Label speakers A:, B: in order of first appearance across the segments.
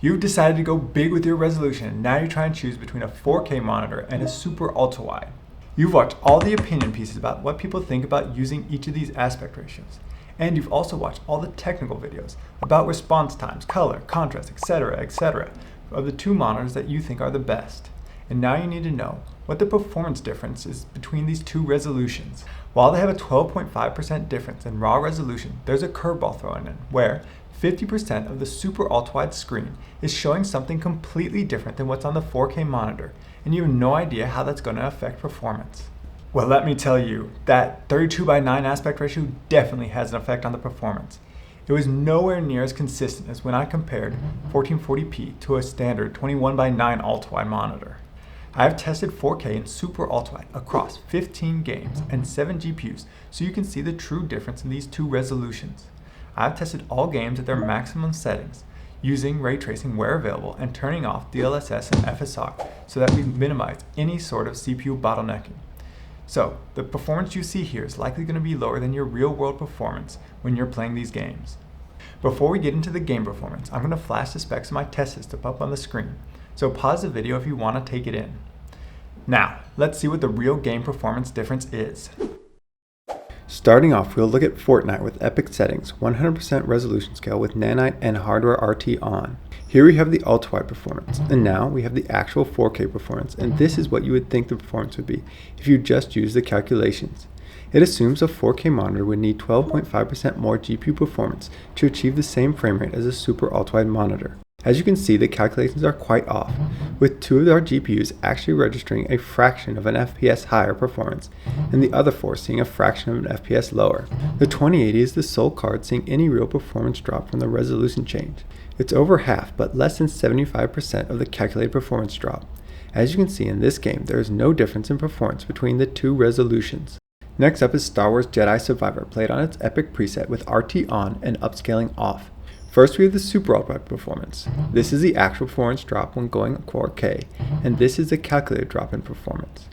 A: You've decided to go big with your resolution, and now you're trying to choose between a 4K monitor and a Super Ultrawide. You've watched all the opinion pieces about what people think about using each of these aspect ratios. And you've also watched all the technical videos about response times, color, contrast, etc. of the two monitors that you think are the best. And now you need to know what the performance difference is between these two resolutions. While they have a 12.5% difference in raw resolution, there's a curveball thrown in where 50% of the Super Ultrawide screen is showing something completely different than what's on the 4K monitor, and you have no idea how that's going to affect performance. Well, let me tell you, that 32:9 aspect ratio definitely has an effect on the performance. It was nowhere near as consistent as when I compared 1440p to a standard 21:9 ultrawide monitor. I have tested 4K and Super Ultrawide across 15 games and 7 GPUs so you can see the true difference in these two resolutions. I have tested all games at their maximum settings, using ray tracing where available and turning off DLSS and FSR so that we minimize any sort of CPU bottlenecking. So, the performance you see here is likely going to be lower than your real-world performance when you're playing these games. Before we get into the game performance, I'm going to flash the specs of my test system up on the screen, so pause the video if you want to take it in. Now, let's see what the real game performance difference is. Starting off, we'll look at Fortnite with epic settings, 100% resolution scale with nanite and hardware RT on. Here we have the ultrawide performance, and now we have the actual 4K performance, and this is what you would think the performance would be if you just use the calculations. It assumes a 4K monitor would need 12.5% more GPU performance to achieve the same frame rate as a Super Ultrawide monitor. As you can see, the calculations are quite off, with two of our GPUs actually registering a fraction of an FPS higher performance, and the other four seeing a fraction of an FPS lower. The 2080 is the sole card seeing any real performance drop from the resolution change. It's over half, but less than 75% of the calculated performance drop. As you can see in this game, there is no difference in performance between the two resolutions. Next up is Star Wars Jedi Survivor, played on its epic preset with RT on and upscaling off. First we have the Super Ultrawide performance. This is the actual performance drop when going 4K, and this is the calculated drop in performance.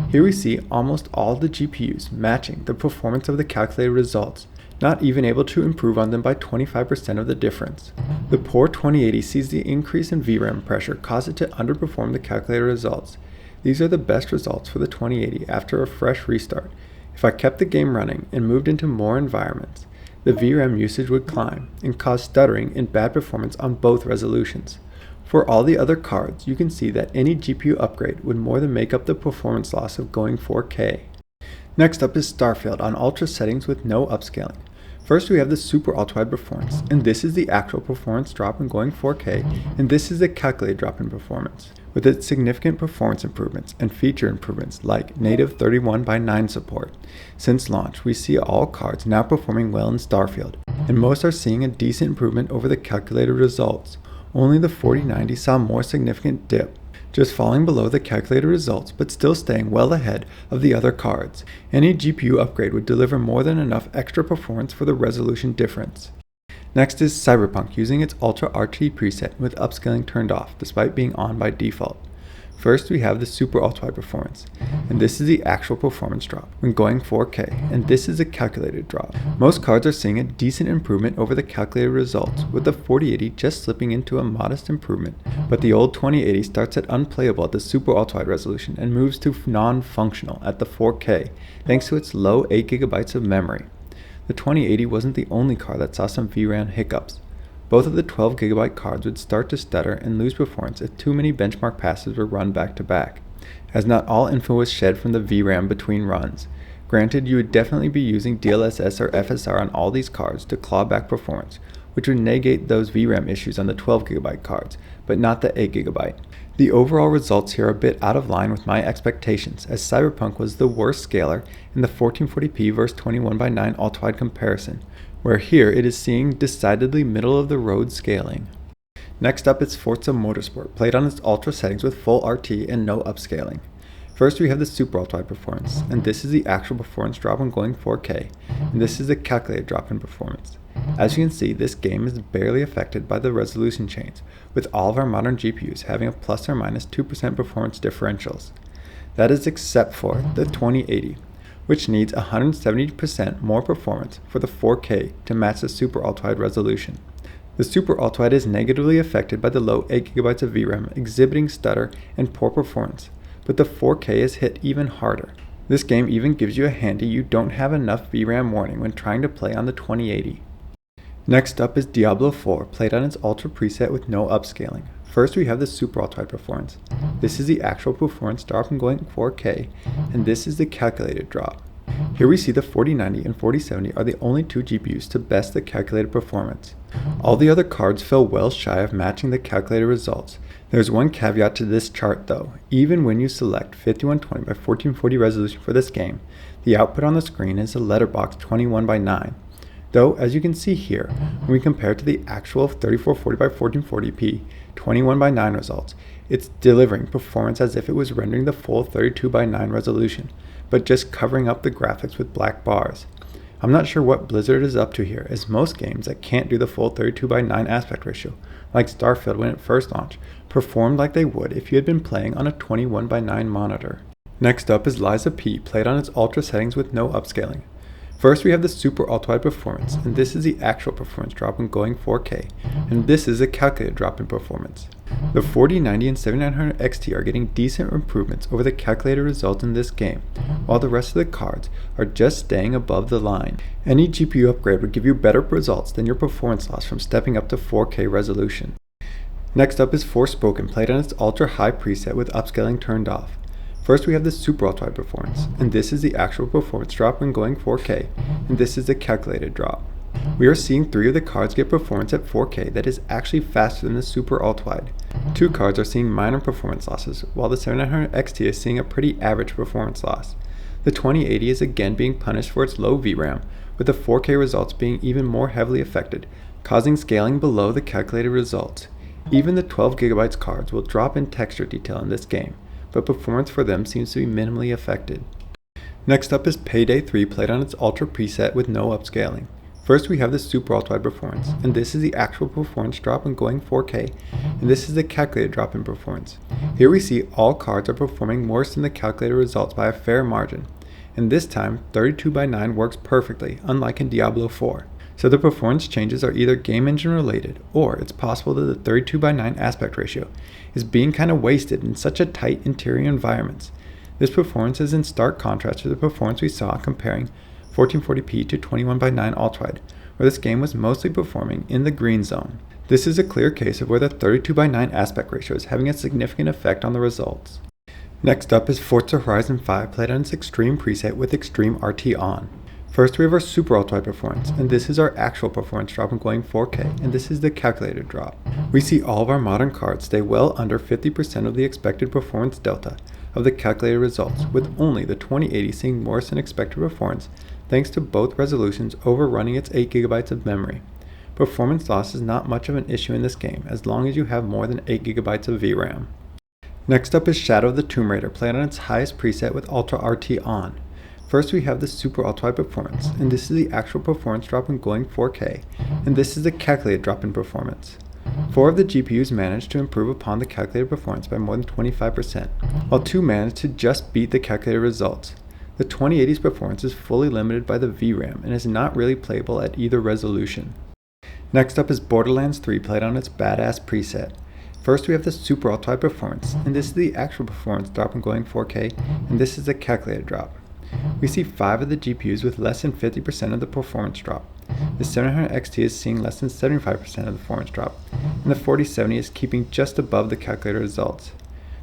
A: Here we see almost all the GPUs matching the performance of the calculated results, not even able to improve on them by 25% of the difference. The poor 2080 sees the increase in VRAM pressure cause it to underperform the calculated results. These are the best results for the 2080 after a fresh restart. If I kept the game running and moved into more environments, the VRAM usage would climb and cause stuttering and bad performance on both resolutions. For all the other cards, you can see that any GPU upgrade would more than make up the performance loss of going 4K. Next up is Starfield on ultra settings with no upscaling. First we have the Super Ultrawide performance, and this is the actual performance drop when going 4K, and this is the calculated drop in performance. With its significant performance improvements and feature improvements like native 31:9 support. Since launch, we see all cards now performing well in Starfield, and most are seeing a decent improvement over the calculated results. Only the 4090 saw more significant dip, just falling below the calculated results but still staying well ahead of the other cards. Any GPU upgrade would deliver more than enough extra performance for the resolution difference. Next is Cyberpunk using its Ultra RT preset with upscaling turned off despite being on by default. First we have the Super Ultrawide performance, and this is the actual performance drop when going 4K, and this is a calculated drop. Most cards are seeing a decent improvement over the calculated results, with the 4080 just slipping into a modest improvement, but the old 2080 starts at unplayable at the Super Ultrawide resolution and moves to non-functional at the 4K thanks to its low 8GB of memory. The 2080 wasn't the only card that saw some VRAM hiccups. Both of the 12GB cards would start to stutter and lose performance if too many benchmark passes were run back to back, as not all info was shed from the VRAM between runs. Granted, you would definitely be using DLSS or FSR on all these cards to claw back performance, which would negate those VRAM issues on the 12GB cards, but not the 8GB. The overall results here are a bit out of line with my expectations, as Cyberpunk was the worst scaler in the 1440p versus 21:9 ultrawide comparison, where here it is seeing decidedly middle-of-the-road scaling. Next up is Forza Motorsport, played on its ultra settings with full RT and no upscaling. First we have the Super Ultrawide performance, and this is the actual performance drop when going 4K, and this is the calculated drop in performance. As you can see, this game is barely affected by the resolution change, with all of our modern GPUs having a plus or minus 2% performance differentials. That is except for the 2080, which needs 170% more performance for the 4K to match the Super Ultrawide resolution. The Super Ultrawide is negatively affected by the low 8GB of VRAM, exhibiting stutter and poor performance, but the 4K is hit even harder. This game even gives you a handy "you don't have enough VRAM" warning when trying to play on the 2080. Next up is Diablo 4, played on its Ultra preset with no upscaling. First we have the Super Ultrawide performance. This is the actual performance drop in going 4K, and this is the calculated drop. Here we see the 4090 and 4070 are the only two GPUs to best the calculated performance. All the other cards fell well shy of matching the calculated results. There's one caveat to this chart though. Even when you select 5120 by 1440 resolution for this game, the output on the screen is a letterbox 21:9. Though, as you can see here, when we compare it to the actual 3440 by 1440p 21:9 results, it's delivering performance as if it was rendering the full 32:9 resolution, but just covering up the graphics with black bars. I'm not sure what Blizzard is up to here, as most games that can't do the full 32:9 aspect ratio, like Starfield when it first launched, performed like they would if you had been playing on a 21:9 monitor. Next up is Liza P, played on its Ultra settings with no upscaling. First we have the Super Ultrawide performance, and this is the actual performance drop when going 4K, and this is a calculated drop in performance. The 4090 and 7900 XT are getting decent improvements over the calculated results in this game, while the rest of the cards are just staying above the line. Any GPU upgrade would give you better results than your performance loss from stepping up to 4K resolution. Next up is Forspoken, played on its Ultra High preset with upscaling turned off. First we have the Super Ultrawide performance, and this is the actual performance drop when going 4K, and this is the calculated drop. We are seeing 3 of the cards get performance at 4K that is actually faster than the Super Ultrawide. 2 cards are seeing minor performance losses, while the 7900 XT is seeing a pretty average performance loss. The 2080 is again being punished for its low VRAM, with the 4K results being even more heavily affected, causing scaling below the calculated results. Even the 12GB cards will drop in texture detail in this game, but performance for them seems to be minimally affected. Next up is Payday 3, played on its Ultra preset with no upscaling. First we have the Super Ultrawide performance, and this is the actual performance drop when going 4K, and this is the calculated drop in performance. Here we see all cards are performing worse than the calculated results by a fair margin, and this time 32:9 works perfectly, unlike in Diablo 4. So the performance changes are either game engine related, or it's possible that the 32:9 aspect ratio is being kind of wasted in such a tight interior environments. This performance is in stark contrast to the performance we saw comparing 1440p to 21:9 Ultrawide, where this game was mostly performing in the green zone. This is a clear case of where the 32:9 aspect ratio is having a significant effect on the results. Next up is Forza Horizon 5, played on its Extreme preset with Extreme RT on. First we have our Super Ultrawide performance, and this is our actual performance drop when going 4K, and this is the calculated drop. We see all of our modern cards stay well under 50% of the expected performance delta of the calculated results, with only the 2080 seeing worse than expected performance thanks to both resolutions overrunning its 8GB of memory. Performance loss is not much of an issue in this game as long as you have more than 8GB of VRAM. Next up is Shadow of the Tomb Raider, played on its highest preset with Ultra RT on. First we have the Super Ultrawide performance, and this is the actual performance drop when going 4K, and this is the calculated drop in performance. 4 of the GPUs managed to improve upon the calculated performance by more than 25%, while 2 managed to just beat the calculated results. The 2080's performance is fully limited by the VRAM and is not really playable at either resolution. Next up is Borderlands 3, played on its badass preset. First we have the Super Ultrawide performance, and this is the actual performance drop when going 4K, and this is the calculated drop. We see 5 of the GPUs with less than 50% of the performance drop. The 700 XT is seeing less than 75% of the performance drop, and the 4070 is keeping just above the calculated results.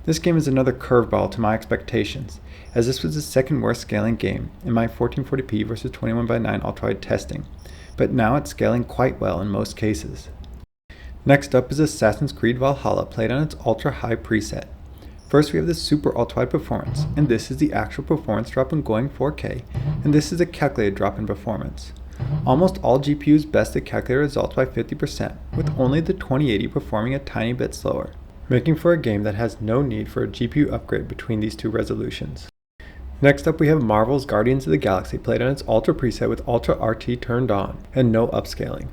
A: This game is another curveball to my expectations, as this was the second worst scaling game in my 1440p versus 21:9 Ultrawide testing, but now it's scaling quite well in most cases. Next up is Assassin's Creed Valhalla, played on its Ultra High preset. First we have the Super Ultrawide performance, and this is the actual performance drop when going 4K, and this is a calculated drop in performance. Almost all GPUs best the calculated results by 50%, with only the 2080 performing a tiny bit slower, making for a game that has no need for a GPU upgrade between these two resolutions. Next up we have Marvel's Guardians of the Galaxy, played on its Ultra preset with Ultra RT turned on, and no upscaling.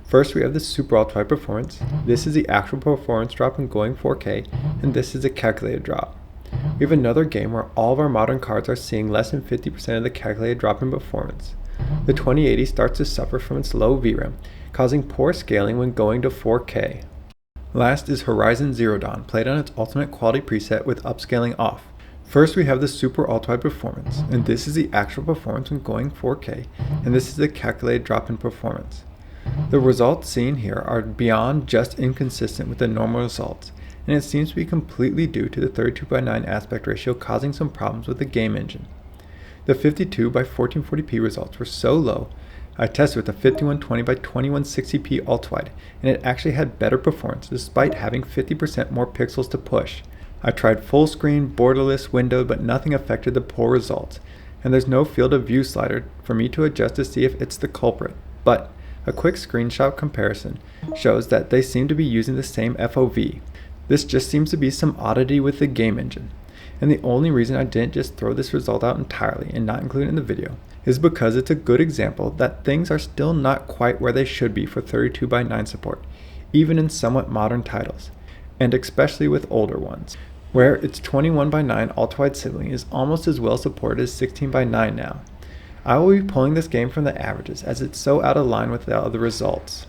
A: First we have the Super Ultrawide performance, this is the actual performance drop when going 4K, and this is a calculated drop. We have another game where all of our modern cards are seeing less than 50% of the calculated drop in performance. The 2080 starts to suffer from its low VRAM, causing poor scaling when going to 4K. Last is Horizon Zero Dawn, played on its ultimate quality preset with upscaling off. First we have the Super Ultrawide performance, and this is the actual performance when going 4K, and this is the calculated drop in performance. The results seen here are beyond just inconsistent with the normal results, and it seems to be completely due to the 32:9 aspect ratio causing some problems with the game engine. The 52x1440p results were so low, I tested with the 5120x2160p Ultwide, and it actually had better performance despite having 50% more pixels to push. I tried full screen, borderless window, but nothing affected the poor results, and there's no field of view slider for me to adjust to see if it's the culprit. But a quick screenshot comparison shows that they seem to be using the same FOV. This just seems to be some oddity with the game engine. And the only reason I didn't just throw this result out entirely and not include it in the video is because it's a good example that things are still not quite where they should be for 32:9 support, even in somewhat modern titles, and especially with older ones, where its 21:9 ultrawide sibling is almost as well supported as 16:9 now. I will be pulling this game from the averages as it's so out of line with the other results.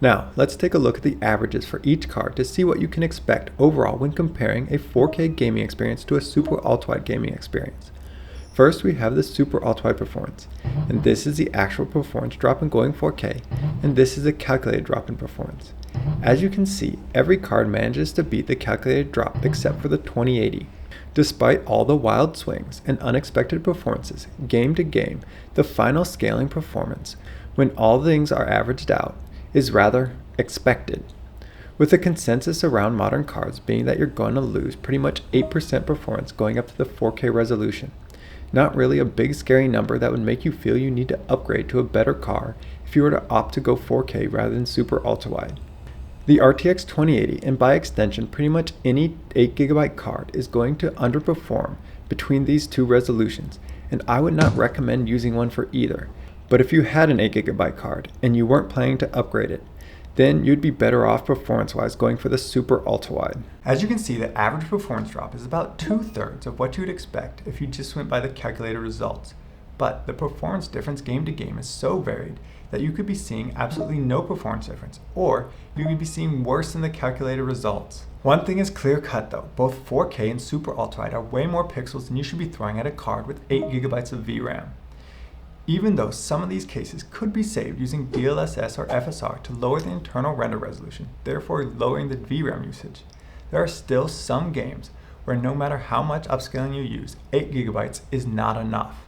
A: Now, let's take a look at the averages for each card to see what you can expect overall when comparing a 4K gaming experience to a Super Ultrawide gaming experience. First, we have the Super Ultrawide performance, and this is the actual performance drop in going 4K, and this is a calculated drop in performance. As you can see, every card manages to beat the calculated drop except for the 2080. Despite all the wild swings and unexpected performances, game to game, the final scaling performance, when all things are averaged out, is rather expected, with the consensus around modern cards being that you're going to lose pretty much 8% performance going up to the 4K resolution. Not really a big scary number that would make you feel you need to upgrade to a better card if you were to opt to go 4K rather than Super Ultrawide. The RTX 2080, and by extension pretty much any 8GB card, is going to underperform between these two resolutions, and I would not recommend using one for either. But if you had an 8GB card and you weren't planning to upgrade it, then you'd be better off performance-wise going for the Super Ultrawide. As you can see, the average performance drop is about 2/3 of what you would expect if you just went by the calculated results. But the performance difference game to game is so varied that you could be seeing absolutely no performance difference, or you could be seeing worse than the calculated results. One thing is clear cut though, both 4K and Super Ultrawide are way more pixels than you should be throwing at a card with 8GB of VRAM. Even though some of these cases could be saved using DLSS or FSR to lower the internal render resolution, therefore lowering the VRAM usage, there are still some games where no matter how much upscaling you use, 8GB is not enough.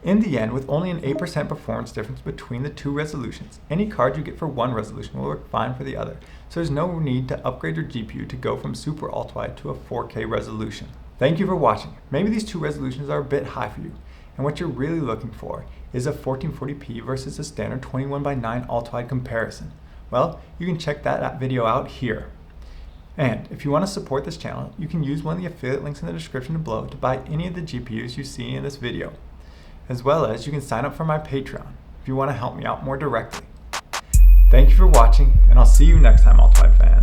A: In the end, with only an 8% performance difference between the two resolutions, any card you get for one resolution will work fine for the other, so there's no need to upgrade your GPU to go from Super Ultrawide to a 4K resolution. Thank you for watching. Maybe these two resolutions are a bit high for you, and what you're really looking for is a 1440p versus a standard 21:9 Ultrawide comparison. Well, you can check that video out here. And if you want to support this channel, you can use one of the affiliate links in the description below to buy any of the GPUs you see in this video. As well as you can sign up for my Patreon if you want to help me out more directly. Thank you for watching, and I'll see you next time, Ultrawide fans.